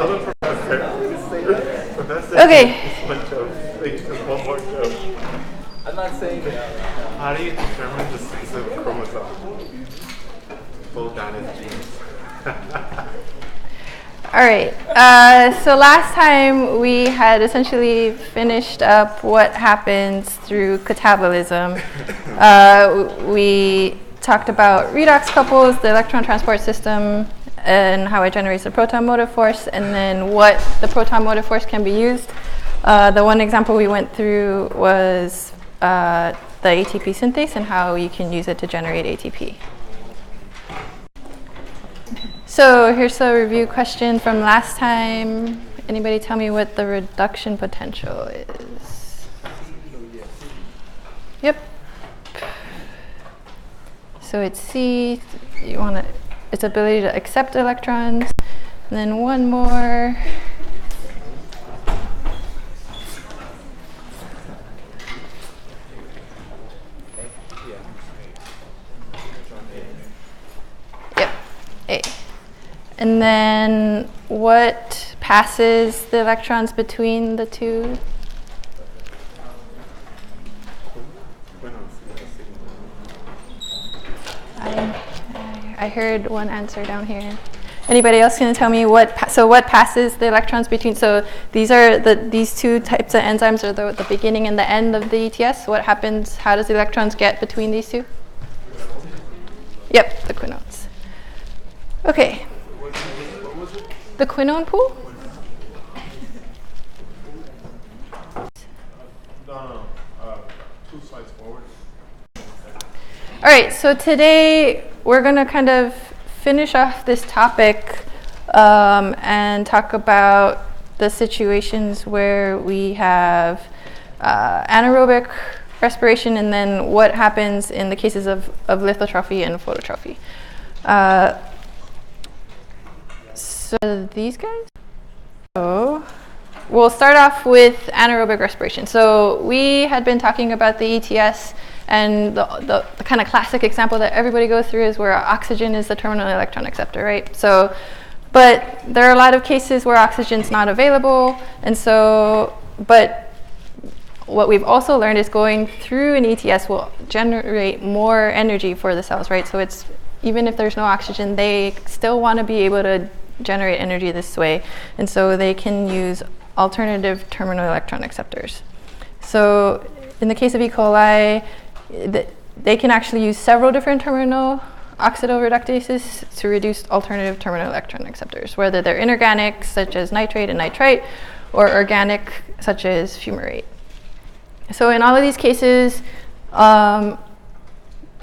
Tell the professor. Professor. Okay. Just one more joke. I'm not saying that. How do you determine the sex of a chromosome? Pull down his genes. All right. So last time we had essentially finished up what happens through catabolism. We talked about redox couples, the electron transport system, and how it generates the proton motive force, and then what the proton motive force can be used. The one example we went through was the ATP synthase and how you can use it to generate ATP. So here's a review question from last time. Anybody tell me what the reduction potential is? Yep. So it's C. You want to, its ability to accept electrons. And then one more. Yep, A. And then what passes the electrons between the two? I heard one answer down here. Anybody else going to tell me what passes the electrons between? So these are these two types of enzymes are the beginning and the end of the ETS. What happens? How does the electrons get between these two? Yep, the quinones. Okay. The quinone pool? No. 2 slides forward. All right, so today we're going to kind of finish off this topic and talk about the situations where we have anaerobic respiration and then what happens in the cases of lithotrophy and phototrophy. So these guys? So we'll start off with anaerobic respiration. So we had been talking about the ETS, and the kind of classic example that everybody goes through is where oxygen is the terminal electron acceptor, right? So, but there are a lot of cases where oxygen's not available, and so, but what we've also learned is going through an ETS will generate more energy for the cells, right? So it's, even if there's no oxygen, they still want to be able to generate energy this way, and so they can use alternative terminal electron acceptors. So in the case of E. coli, they can actually use several different terminal oxidoreductases to reduce alternative terminal electron acceptors, whether they're inorganic, such as nitrate and nitrite, or organic, such as fumarate. So in all of these cases,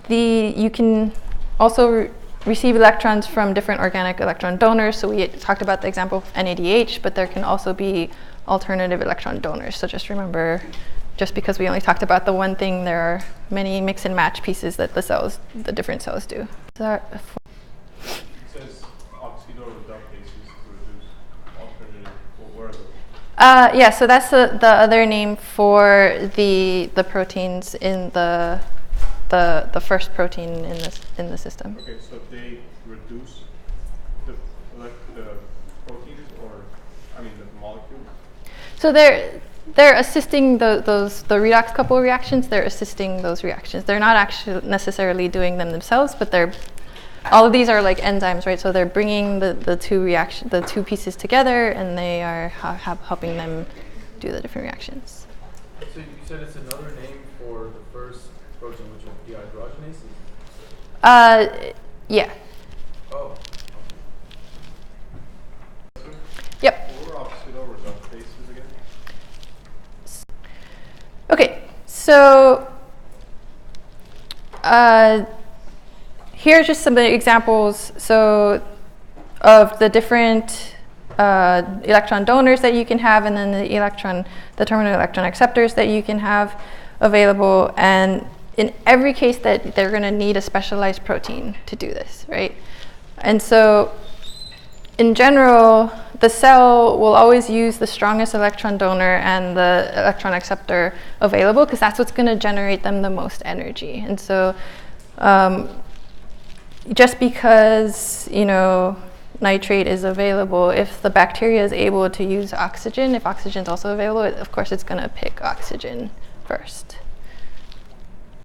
you can also receive electrons from different organic electron donors. So we talked about the example of NADH, but there can also be alternative electron donors. So just remember, just because we only talked about the one thing, there are many mix and match pieces that the different cells do. It says oxidoreductases to reduce alternative. Where are those? Yeah, so that's the other name for the proteins in the first protein in the system. Okay, so they reduce the proteins, or I mean the molecules. So they're assisting the redox couple reactions. They're assisting those reactions. They're not actually necessarily doing them themselves, but all of these are like enzymes, right? So they're bringing the two pieces together, and they are helping them do the different reactions. So you said it's another name for the first protein, which is dehydrogenase? Yeah. Oh. Yep. What are oxidoreductases again? Okay, so here are just some examples of the different electron donors that you can have, and then the terminal electron acceptors that you can have available. And in every case that they're going to need a specialized protein to do this, right? And so in general, the cell will always use the strongest electron donor and the electron acceptor available, because that's what's going to generate them the most energy. And so just because, nitrate is available, if the bacteria is able to use oxygen, if oxygen is also available, of course it's going to pick oxygen first.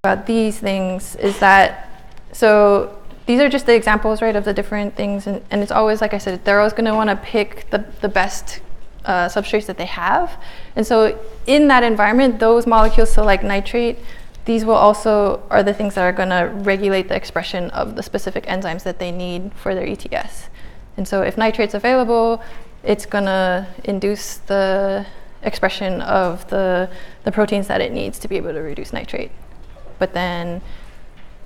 About these things is that, so these are just the examples, right, of the different things, and it's always, like I said, they're always going to want to pick the best substrates that they have. And so in that environment, those molecules, so like nitrate, these will also are the things that are going to regulate the expression of the specific enzymes that they need for their ETS. And so if nitrate's available, it's going to induce the expression of the proteins that it needs to be able to reduce nitrate. But then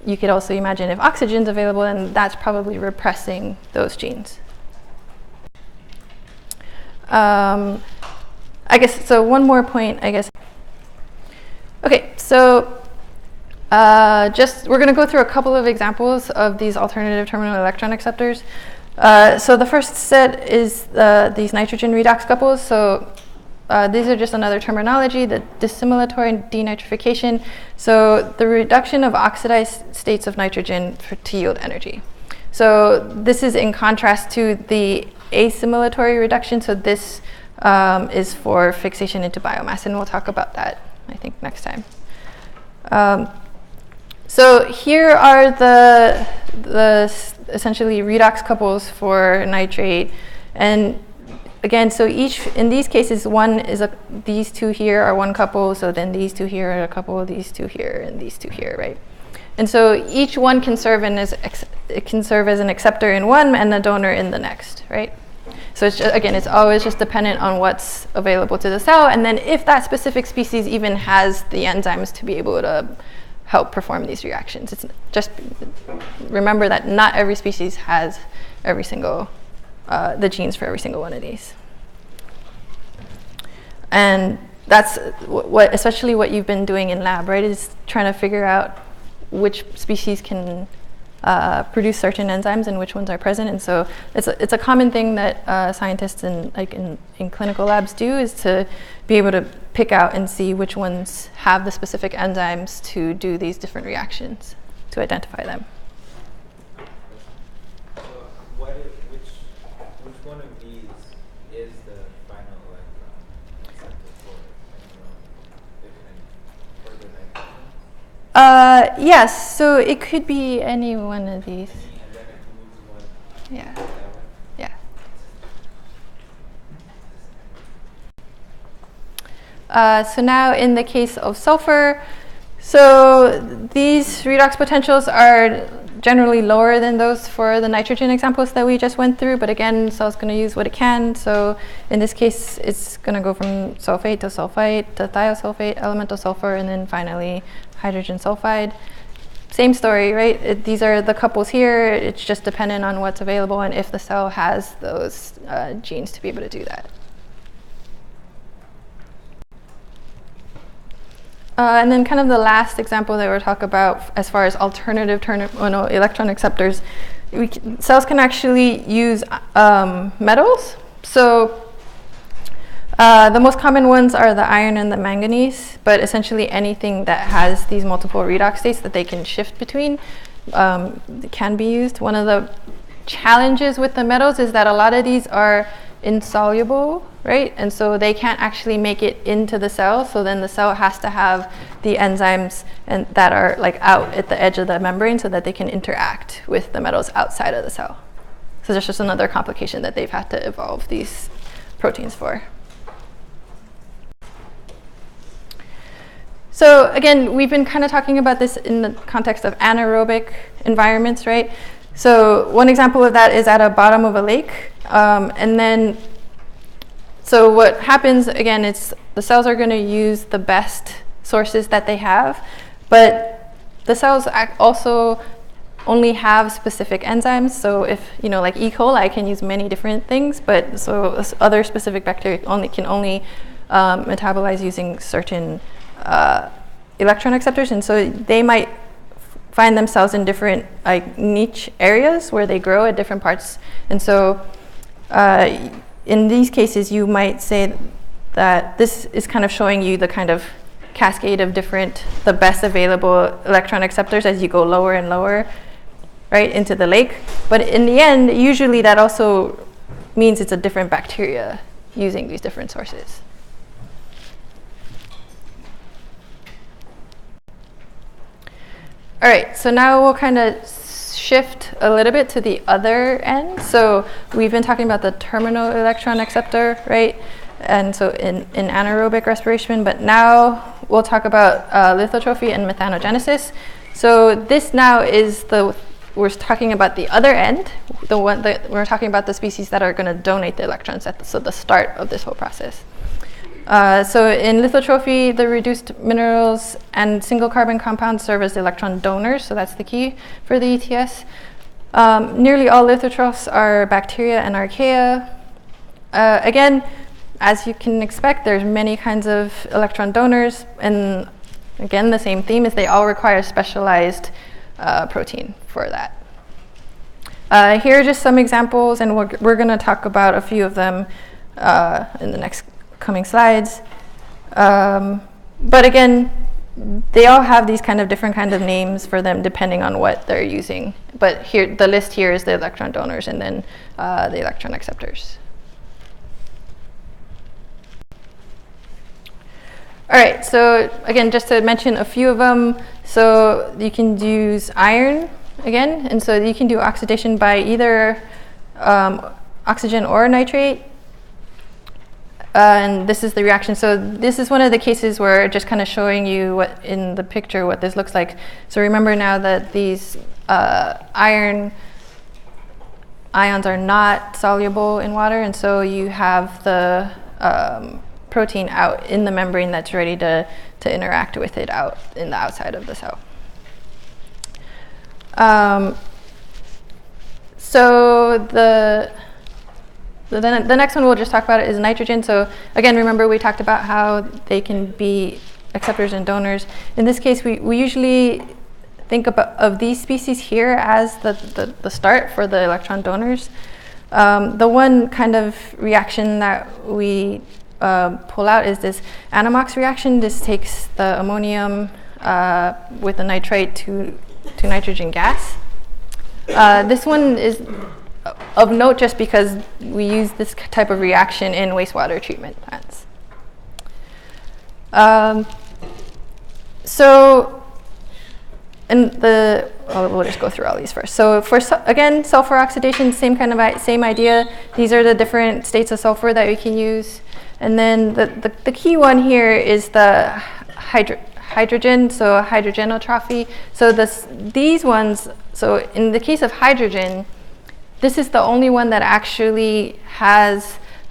you could also imagine if oxygen's available, then that's probably repressing those genes. I guess, so one more point, I guess. Okay, so we're going to go through a couple of examples of these alternative terminal electron acceptors. So the first set is these nitrogen redox couples. So these are just another terminology, the dissimilatory denitrification. So the reduction of oxidized states of nitrogen to yield energy. So this is in contrast to the assimilatory reduction. So this is for fixation into biomass, and we'll talk about that, I think, next time. So here are the essentially redox couples for nitrate, and again, so in these cases, one is these two here are one couple, so then these two here are a couple, these two here, and these two here, right? And so each one can serve it can serve as an acceptor in one and a donor in the next, right? So it's just, again, it's always just dependent on what's available to the cell, and then if that specific species even has the enzymes to be able to help perform these reactions. It's just remember that not every species has every single the genes for every single one of these. And that's especially what you've been doing in lab, right? Is trying to figure out which species can produce certain enzymes and which ones are present. And so it's a common thing that scientists in clinical labs do, is to be able to pick out and see which ones have the specific enzymes to do these different reactions, to identify them. So which one of these is the final electron accepted for the nitrogen? Yes, so it could be any one of these. And then it moves one. Yeah. Yeah. So now in the case of sulfur, so these redox potentials are generally lower than those for the nitrogen examples that we just went through, but again, cell's going to use what it can. So in this case, it's going to go from sulfate to sulfite to thiosulfate, elemental sulfur, and then finally hydrogen sulfide. Same story, right? These are the couples here. It's just dependent on what's available and if the cell has those genes to be able to do that. And then kind of the last example that we'll talk about as far as alternative terminal electron acceptors, cells can actually use metals. So the most common ones are the iron and the manganese, but essentially anything that has these multiple redox states that they can shift between can be used. One of the challenges with the metals is that a lot of these are insoluble, right? And so they can't actually make it into the cell. So then the cell has to have the enzymes that are like out at the edge of the membrane so that they can interact with the metals outside of the cell. So there's just another complication that they've had to evolve these proteins for. So again, we've been kind of talking about this in the context of anaerobic environments, right? So one example of that is at a bottom of a lake. And then, so what happens, again, it's the cells are going to use the best sources that they have, but the cells also only have specific enzymes. So if, like E. coli can use many different things, but so other specific bacteria can only metabolize using certain electron acceptors. And so they might find themselves in different niche areas where they grow at different parts. And so in these cases, you might say that this is kind of showing you the kind of cascade of the best available electron acceptors as you go lower and lower. right, into the lake. But in the end, usually that also means it's a different bacteria using these different sources. All right, so now we'll kind of shift a little bit to the other end. So we've been talking about the terminal electron acceptor, right? And so in anaerobic respiration, but now we'll talk about lithotrophy and methanogenesis. So this now is we're talking about the other end, the one that we're talking about the species that are going to donate the electrons at the start of this whole process. So in lithotrophy, the reduced minerals and single carbon compounds serve as electron donors, so that's the key for the ETS. Nearly all lithotrophs are bacteria and archaea. Again, as you can expect, there's many kinds of electron donors, and again, the same theme is they all require specialized protein for that. Here are just some examples, and we're going to talk about a few of them in the next coming slides. But again, they all have these kind of different kinds of names for them depending on what they're using. But here, the list here is the electron donors and then the electron acceptors. All right, so again, just to mention a few of them. So you can use iron again, and so you can do oxidation by either oxygen or nitrate. And this is the reaction. So this is one of the cases where just kind of showing you what in the picture what this looks like. So remember now that these iron ions are not soluble in water, and so you have the protein out in the membrane that's ready to interact with it out in the outside of the cell. So the next one we'll just talk about is nitrogen. So again, remember we talked about how they can be acceptors and donors. In this case, we usually think of these species here as the start for the electron donors. The one kind of reaction that we pull out is this Anammox reaction. This takes the ammonium with the nitrate to nitrogen gas. This one is of note just because we use this type of reaction in wastewater treatment plants. We'll just go through all these first. So again, sulfur oxidation, same idea. These are the different states of sulfur that we can use. And then the key one here is the hydrogen, so hydrogenotrophy. So these ones, so in the case of hydrogen, this is the only one that actually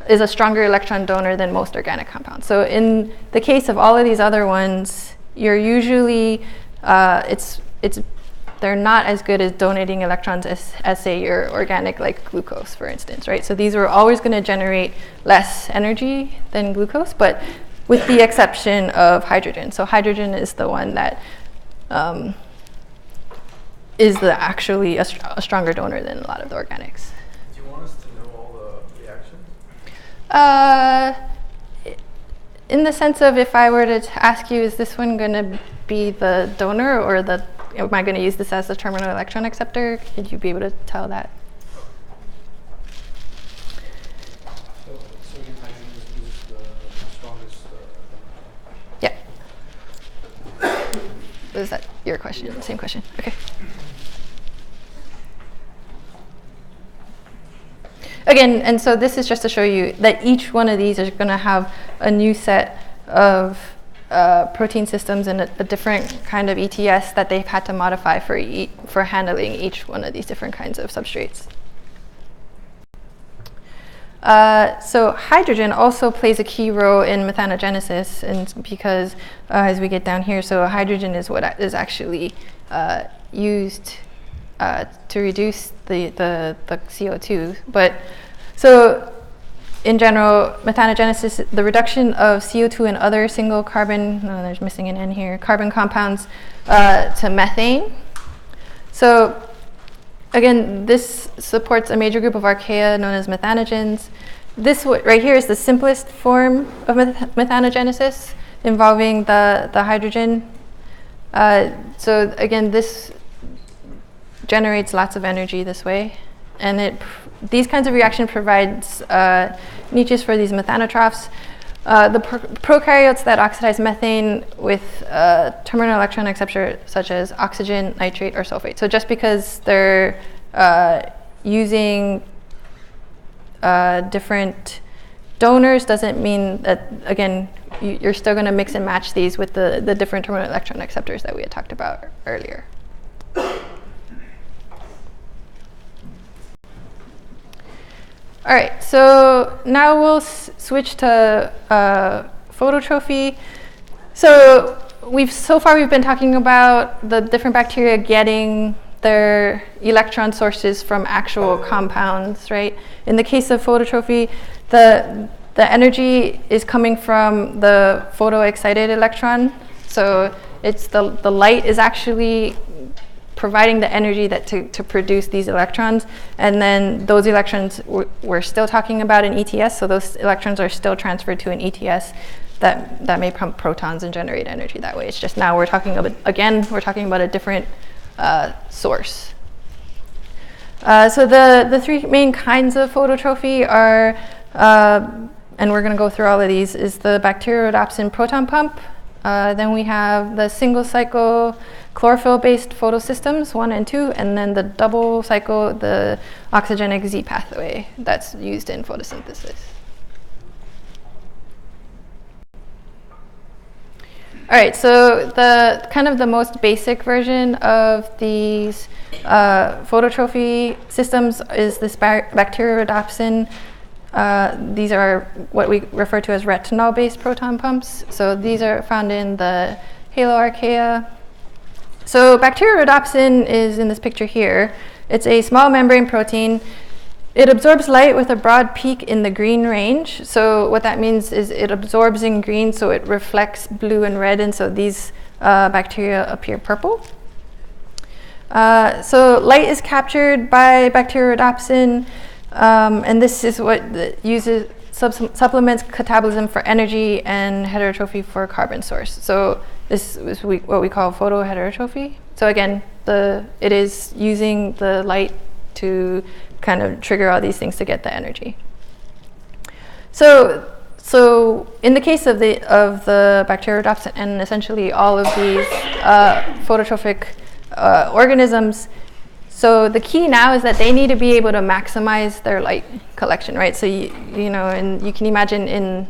is a stronger electron donor than most organic compounds. So in the case of all of these other ones, you're usually, they're not as good as donating electrons as say your organic like glucose, for instance, right? So these are always going to generate less energy than glucose, but with the exception of hydrogen. So hydrogen is the one that is actually a stronger donor than a lot of the organics. Do you want us to know all the reactions? In the sense of if I were to ask you, is this one going to be the donor or am I going to use this as the terminal electron acceptor? Could you be able to tell that? So you mentioned this is the strongest. Yeah. Was that your question? Same question. Okay. Again, and so this is just to show you that each one of these is going to have a new set of protein systems and a different kind of ETS that they've had to modify for handling each one of these different kinds of substrates. So hydrogen also plays a key role in methanogenesis, and because as we get down here, so hydrogen is what is actually used to reduce the CO2. But so in general, methanogenesis, the reduction of CO2 and other single carbon, there's missing an N here, carbon compounds to methane. So again, this supports a major group of archaea known as methanogens. This right here is the simplest form of methanogenesis involving the hydrogen. So again, this generates lots of energy this way. And these kinds of reactions provides niches for these methanotrophs. The prokaryotes that oxidize methane with terminal electron acceptor, such as oxygen, nitrate, or sulfate. So just because they're using different donors doesn't mean that, again, you're still going to mix and match these with the different terminal electron acceptors that we had talked about earlier. All right, so now we'll switch to phototrophy. So so far we've been talking about the different bacteria getting their electron sources from actual compounds, right? In the case of phototrophy, the energy is coming from the photoexcited electron. So it's the light is actually providing the energy to produce these electrons, and then those electrons we're still talking about in ETS, so those electrons are still transferred to an ETS that may pump protons and generate energy that way. It's just now we're talking about a different source. So the three main kinds of phototrophy are, and we're going to go through all of these, is the bacteriorhodopsin proton pump. Then we have the single cycle chlorophyll-based photosystems 1 and 2, and then the double cycle, the oxygenic Z pathway that's used in photosynthesis. All right, so the kind of the most basic version of these phototrophy systems is this bacteriorhodopsin. These are what we refer to as retinol-based proton pumps. So these are found in the haloarchaea. So bacteriorhodopsin is in this picture here. It's a small membrane protein. It absorbs light with a broad peak in the green range. So what that means is it absorbs in green, so it reflects blue and red, and so these bacteria appear purple. So light is captured by bacteriorhodopsin, and this is what supplements catabolism for energy and heterotrophy for carbon source. So this is what we call photoheterotrophy. So again, it is using the light to kind of trigger all these things to get the energy. So in the case of the bacteriorhodopsin and essentially all of these phototrophic organisms, so the key now is that they need to be able to maximize their light collection, right? So and you can imagine in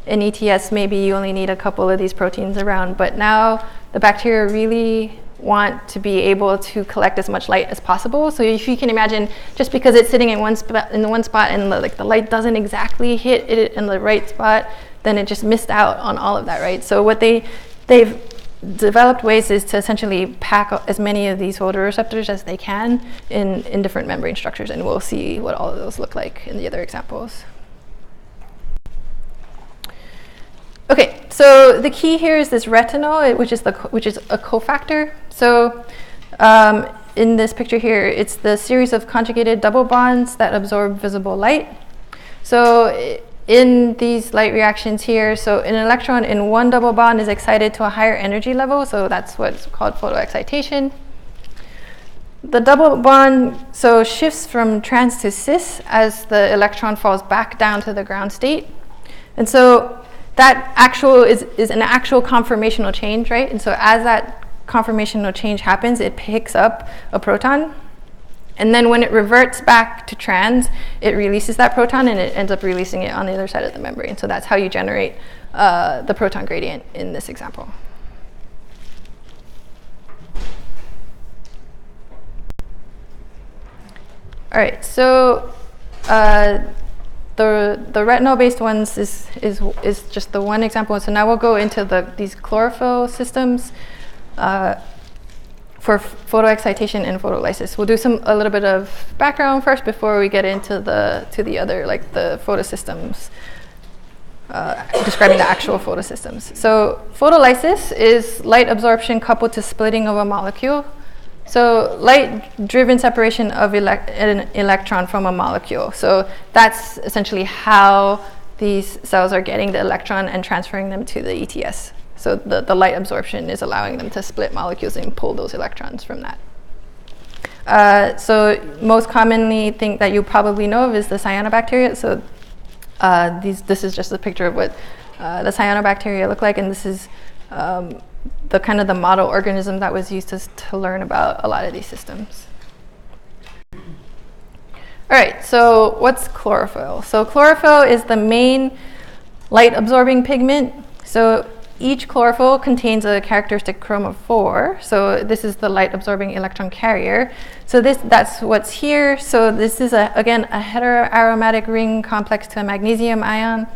ETS maybe you only need a couple of these proteins around, but now the bacteria really want to be able to collect as much light as possible. So if you can imagine, just because it's sitting in one spot and the light doesn't exactly hit it in the right spot, then it just missed out on all of that, right? So what they've developed ways is to essentially pack as many of these photoreceptors as they can in different membrane structures, and we'll see what all of those look like in the other examples. Okay, so the key here is this retinol, which is a cofactor. So in this picture here, it's the series of conjugated double bonds that absorb visible light. So in these light reactions here, so an electron in one double bond is excited to a higher energy level, so that's what's called photoexcitation. The double bond shifts from trans to cis as the electron falls back down to the ground state. And so that is an actual conformational change, right? And so as that conformational change happens, it picks up a proton. And then when it reverts back to trans, it releases that proton and it ends up releasing it on the other side of the membrane. So that's how you generate the proton gradient in this example. All right, so the retinol-based ones is just the one example. So now we'll go into these chlorophyll systems for photoexcitation and photolysis. We'll do a little bit of background first before we get into the other, like the photosystems, describing the actual photosystems. So photolysis is light absorption coupled to splitting of a molecule. So light-driven separation of an electron from a molecule. So that's essentially how these cells are getting the electron and transferring them to the ETS. So the light absorption is allowing them to split molecules and pull those electrons from that. So most commonly thing that you probably know of is the cyanobacteria. So this is just a picture of what the cyanobacteria look like, and this is the kind of the model organism that was used to learn about a lot of these systems. All right, so what's chlorophyll? So chlorophyll is the main light absorbing pigment. So each chlorophyll contains a characteristic chromophore. So this is the light absorbing electron carrier. So that's what's here. So this is again a heteroaromatic ring complex to a magnesium ion.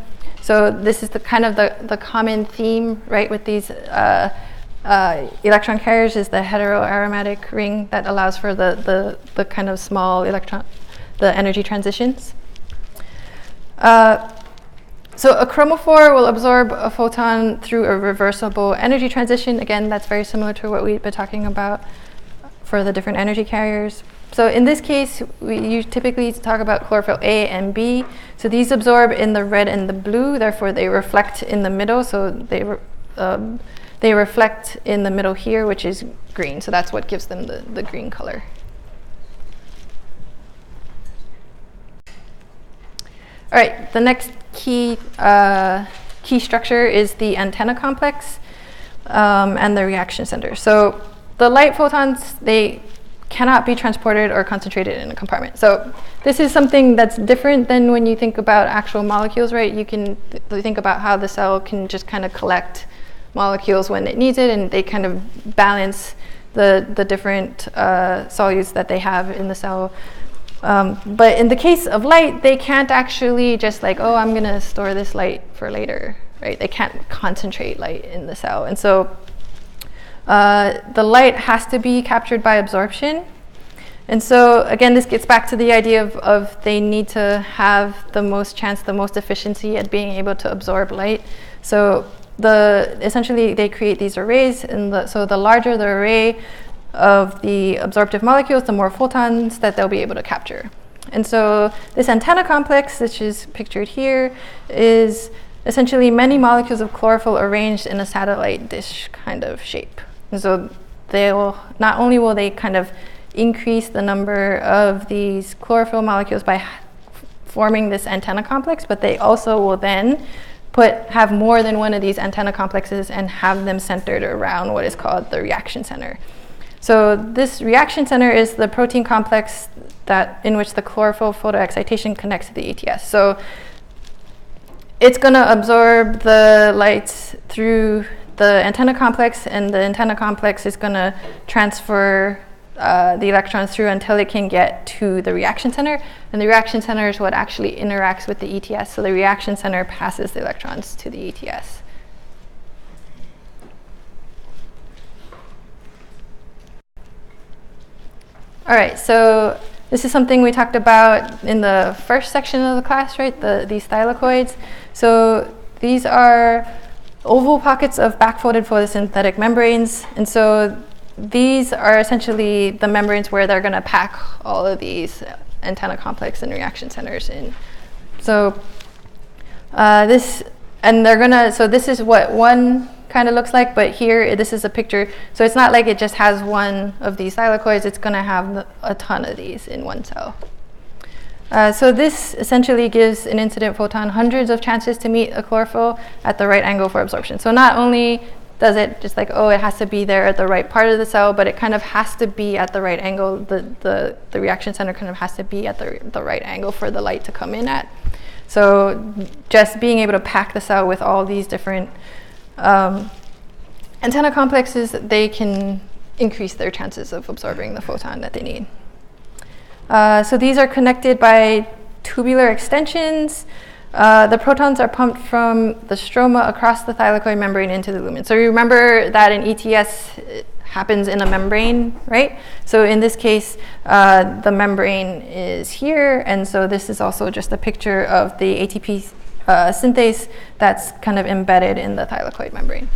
So this is the kind of the common theme, right, with these electron carriers is the heteroaromatic ring that allows for the kind of small the energy transitions. So a chromophore will absorb a photon through a reversible energy transition. Again, that's very similar to what we've been talking about for the different energy carriers. So in this case, you typically talk about chlorophyll A and B. So these absorb in the red and the blue, therefore they reflect in the middle. So they reflect in the middle here, which is green. So that's what gives them the green color. All right, the next key structure is the antenna complex and the reaction center. So the light photons, they cannot be transported or concentrated in a compartment. So this is something that's different than when you think about actual molecules, right? You can think about how the cell can just kind of collect molecules when it needs it, and they kind of balance the different solutes that they have in the cell. But in the case of light, they can't actually just like, oh, I'm going to store this light for later, right? They can't concentrate light in the cell. And so the light has to be captured by absorption. And so again, this gets back to the idea of they need to have the most chance, the most efficiency at being able to absorb light. So essentially they create these arrays, and so the larger the array of the absorptive molecules, the more photons that they'll be able to capture. And so this antenna complex, which is pictured here, is essentially many molecules of chlorophyll arranged in a satellite dish kind of shape. And so not only will they kind of increase the number of these chlorophyll molecules by forming this antenna complex, but they also will then have more than one of these antenna complexes and have them centered around what is called the reaction center. So this reaction center is the protein complex in which the chlorophyll photoexcitation connects to the ATS. So it's going to absorb the lights through the antenna complex, and the antenna complex is going to transfer the electrons through until it can get to the reaction center. And the reaction center is what actually interacts with the ETS. So the reaction center passes the electrons to the ETS. All right, so this is something we talked about in the first section of the class, right? These thylakoids. So these are oval pockets of backfolded photosynthetic membranes. And so these are essentially the membranes where they're going to pack all of these antenna complex and reaction centers in. So this is what one kind of looks like, but here this is a picture. So it's not like it just has one of these thylakoids, it's going to have a ton of these in one cell. So this essentially gives an incident photon hundreds of chances to meet a chlorophyll at the right angle for absorption. So not only does it just like, oh, it has to be there at the right part of the cell, but it kind of has to be at the right angle. The reaction center kind of has to be at the right angle for the light to come in at. So just being able to pack the cell with all these different antenna complexes, they can increase their chances of absorbing the photon that they need. So these are connected by tubular extensions. The protons are pumped from the stroma across the thylakoid membrane into the lumen. So remember that in ETS it happens in a membrane, right? So in this case, the membrane is here, and so this is also just a picture of the ATP synthase that's kind of embedded in the thylakoid membrane.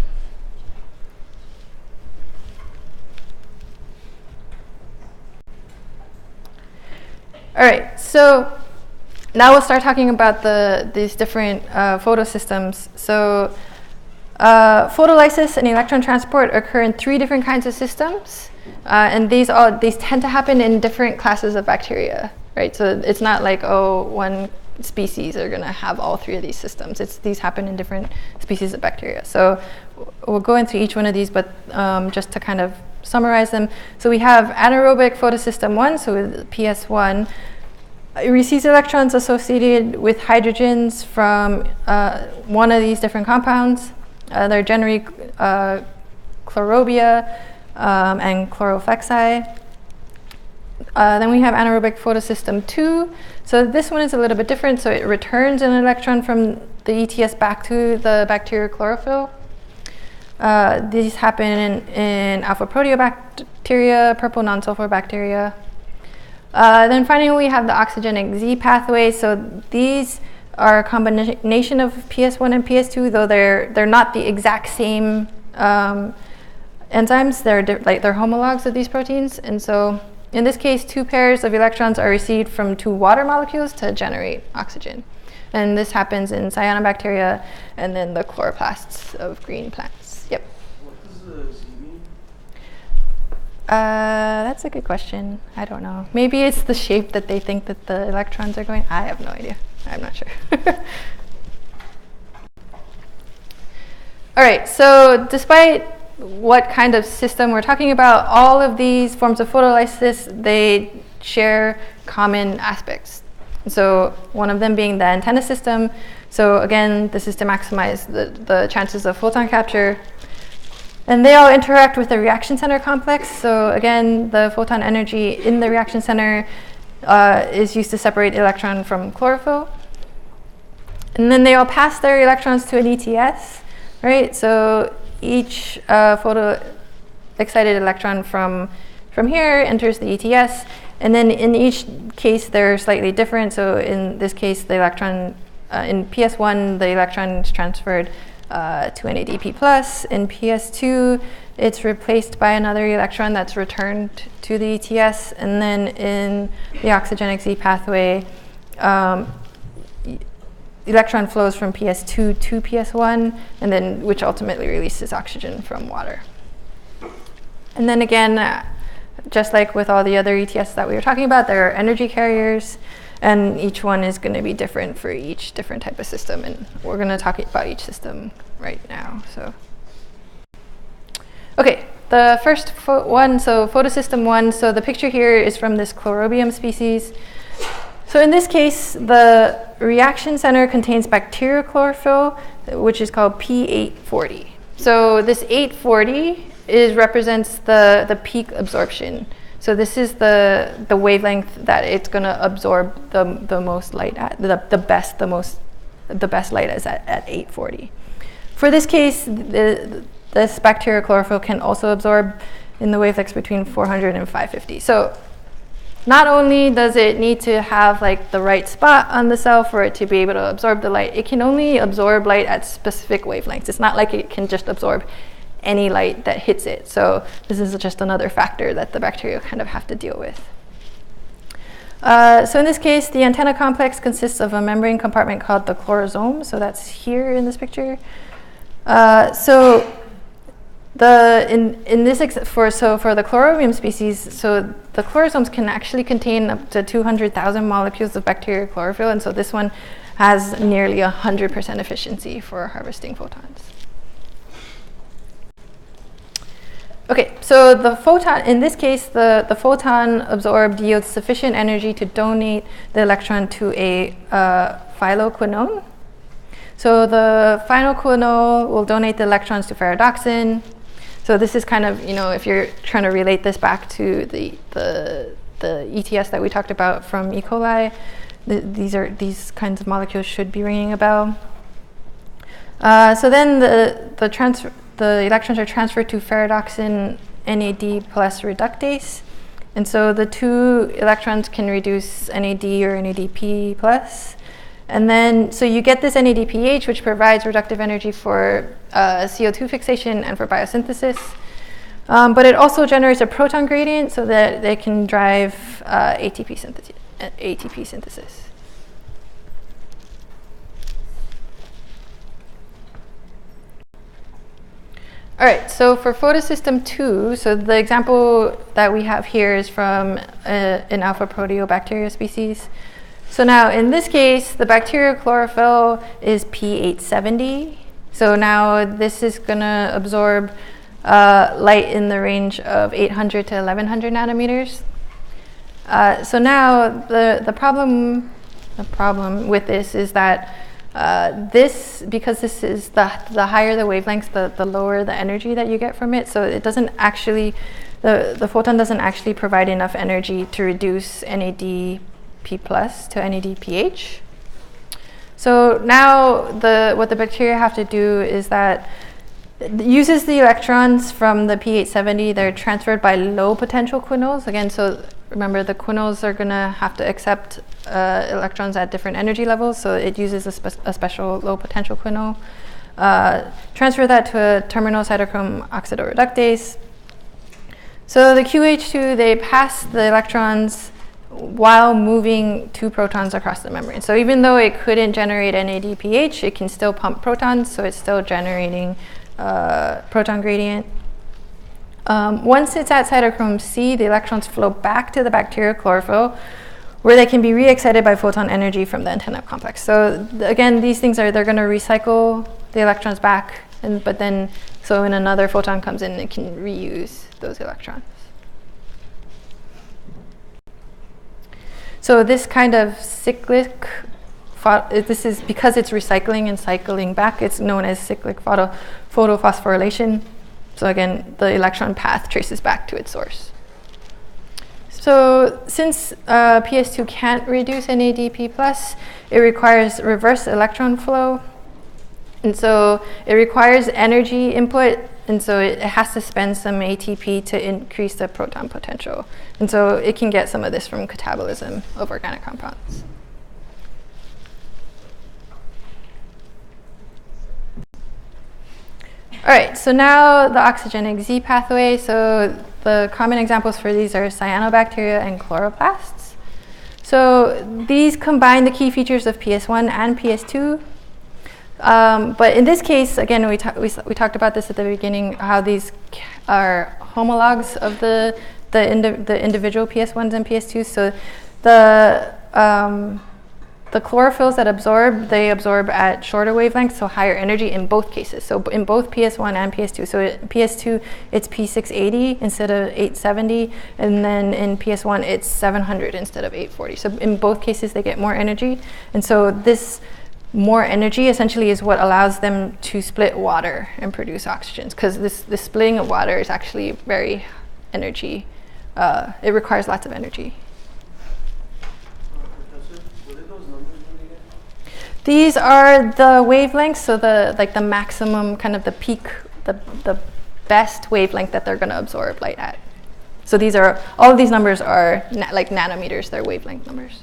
All right, so now we'll start talking about these different photosystems. So Photolysis and electron transport occur in 3 different kinds of systems, and these tend to happen in different classes of bacteria, right? So it's not like, oh, one species are going to have all 3 of these systems. These happen in different species of bacteria. So we'll go into each one of these, but just to kind of summarize them. So we have anaerobic photosystem 1, so with PS1, it receives electrons associated with hydrogens from one of these different compounds. They're generally chlorobia and chloroflexi. Then we have anaerobic photosystem 2. So this one is a little bit different. So it returns an electron from the ETS back to the bacterial chlorophyll. These happen in alpha proteobacteria, purple non-sulfur bacteria. Then finally we have the oxygenic Z pathway. So these are a combination of PS1 and PS2, though they're not the exact same enzymes. They're homologs of these proteins. And so in this case, 2 pairs of electrons are received from 2 water molecules to generate oxygen. And this happens in cyanobacteria and then the chloroplasts of green plants. Yep. What does the Z mean? That's a good question. I don't know. Maybe it's the shape that they think that the electrons are going. I have no idea. I'm not sure. All right, so despite what kind of system we're talking about, all of these forms of photolysis, they share common aspects. So one of them being the antenna system. So again, this is to maximize the chances of photon capture. And they all interact with the reaction center complex. So again, the photon energy in the reaction center is used to separate electron from chlorophyll. And then they all pass their electrons to an ETS, right? So each photo-excited electron from here enters the ETS. And then in each case, they're slightly different. So in this case, the electron, in PS1, the electron is transferred to an ADP+. In PS2, it's replaced by another electron that's returned to the ETS. And then in the oxygenic Z pathway, electron flows from PS2 to PS1, and then which ultimately releases oxygen from water. And then again, just like with all the other ETS that we were talking about, there are energy carriers, and each one is going to be different for each different type of system. And we're going to talk about each system right now. So, okay, the first one, so photosystem 1. So the picture here is from this chlorobium species. So in this case, the reaction center contains bacterial chlorophyll, which is called P840. So this 840 represents the peak absorption. So this is the wavelength that it's going to absorb the most light at, the best light is at 840. For this case, this bacterial chlorophyll can also absorb in the wavelengths between 400 and 550. So not only does it need to have like the right spot on the cell for it to be able to absorb the light, it can only absorb light at specific wavelengths. It's not like it can just absorb any light that hits it. So this is just another factor that the bacteria kind of have to deal with. So in this case, the antenna complex consists of a membrane compartment called the chlorosome. So that's here in this picture. For the chlorobium species, so the chlorosomes can actually contain up to 200,000 molecules of bacterial chlorophyll, and so this one has nearly 100% efficiency for harvesting photons. Okay, so the photon, in this case, the photon absorbed yields sufficient energy to donate the electron to a phyloquinone. So the phyloquinone will donate the electrons to ferredoxin. So this is kind of, if you're trying to relate this back to the ETS that we talked about from E. coli, these kinds of molecules should be ringing a bell. So then the electrons are transferred to ferredoxin NAD plus reductase. And so the 2 electrons can reduce NAD or NADP plus. And then, so you get this NADPH, which provides reductive energy for CO2 fixation and for biosynthesis. But it also generates a proton gradient so that they can drive ATP synthesis. All right, so for photosystem 2, so the example that we have here is from an alpha proteobacteria species. So now in this case, the bacterial chlorophyll is P870. So now this is gonna absorb light in the range of 800 to 1100 nanometers. So now the problem with this is that because this is the higher the wavelengths, the lower the energy that you get from it. So it doesn't actually, the photon doesn't actually provide enough energy to reduce NADP+ to NADPH. So now what the bacteria have to do is that it uses the electrons from the P870. They're transferred by low potential quinoles. Again, so remember the quinoles are gonna have to accept electrons at different energy levels. So it uses a special low potential quinole. Transfer that to a terminal cytochrome oxidoreductase. So the QH2, they pass the electrons while moving 2 protons across the membrane. So even though it couldn't generate NADPH, it can still pump protons, so it's still generating proton gradient. Once it's at cytochrome C, the electrons flow back to the bacterial chlorophyll, where they can be re-excited by photon energy from the antenna complex. So again, these things they're going to recycle the electrons back, but then, so when another photon comes in, it can reuse those electrons. So this kind of cyclic, this is because it's recycling and cycling back, it's known as cyclic photophosphorylation. So again, the electron path traces back to its source. So since PS2 can't reduce NADP+, it requires reverse electron flow. And so it requires energy input, and so it has to spend some ATP to increase the proton potential. And so it can get some of this from catabolism of organic compounds. All right, so now the oxygenic Z pathway. So the common examples for these are cyanobacteria and chloroplasts. So these combine the key features of PS1 and PS2. But in this case, again, we talked about this at the beginning, how these are homologs of the individual PS1s and PS2s. So the chlorophylls that they absorb at shorter wavelengths, so higher energy in both cases. So in both PS1 and PS2. So in PS2, it's P680 instead of 870, and then in PS1, it's 700 instead of 840. So in both cases, they get more energy. And so this more energy essentially is what allows them to split water and produce oxygens, because this splitting of water is actually very energy. It requires lots of energy. These are the wavelengths, so the maximum, kind of the peak, the best wavelength that they're going to absorb light at. So these are, all of these numbers are like nanometers, they're wavelength numbers.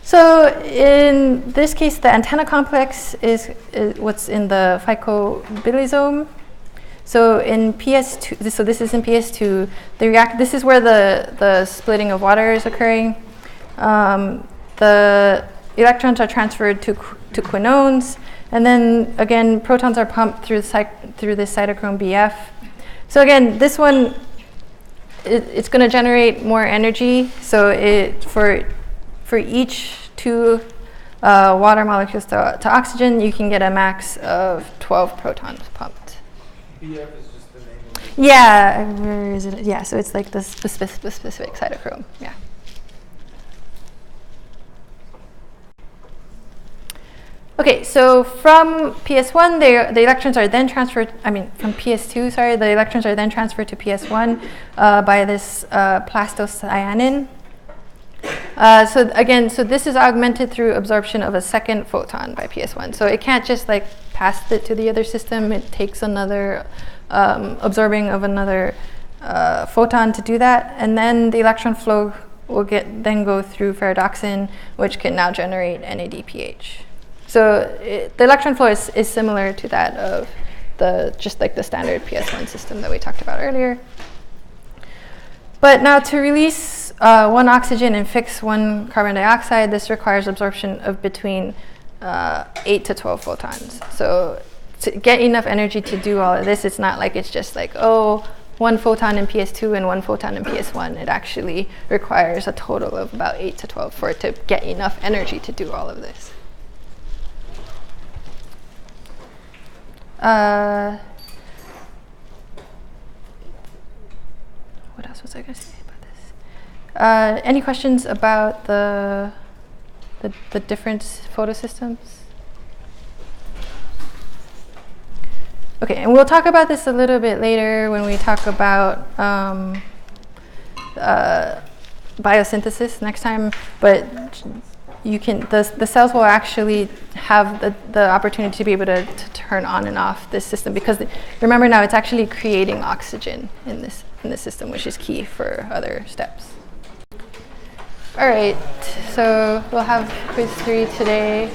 So in this case, the antenna complex is what's in the phycobilizome. So in PS2, so this is in PS2, this is where the splitting of water is occurring. The electrons are transferred to quinones, and then again, protons are pumped through this cytochrome BF. So again, this one, it's going to generate more energy. So for each 2 water molecules to oxygen, you can get a max of 12 protons pumped. BF is just the name of it. Yeah, where is it? Yeah, so it's like the specific cytochrome. Yeah. Okay, so from PS1, the electrons are then transferred, from PS2, sorry, the electrons are then transferred to PS1 by this plastocyanin. So this is augmented through absorption of a second photon by PS1. So it can't just like pass it to the other system. It takes another absorbing of another photon to do that. And then the electron flow will then go through ferredoxin, which can now generate NADPH. So the electron flow is similar to that of just like the standard PS1 system that we talked about earlier. But now to release 1 oxygen and fix 1 carbon dioxide, this requires absorption of between 8 to 12 photons. So to get enough energy to do all of this, it's not like it's just like, oh, 1 photon in PS2 and 1 photon in PS1. It actually requires a total of about 8 to 12 for it to get enough energy to do all of this. What else was I going to say about this? Any questions about the different photo systems? Okay, and we'll talk about this a little bit later when we talk about biosynthesis next time, but you can, the cells will actually have the opportunity to be able to turn on and off this system, because remember now it's actually creating oxygen in this system, which is key for other steps. All right, so we'll have quiz 3 today.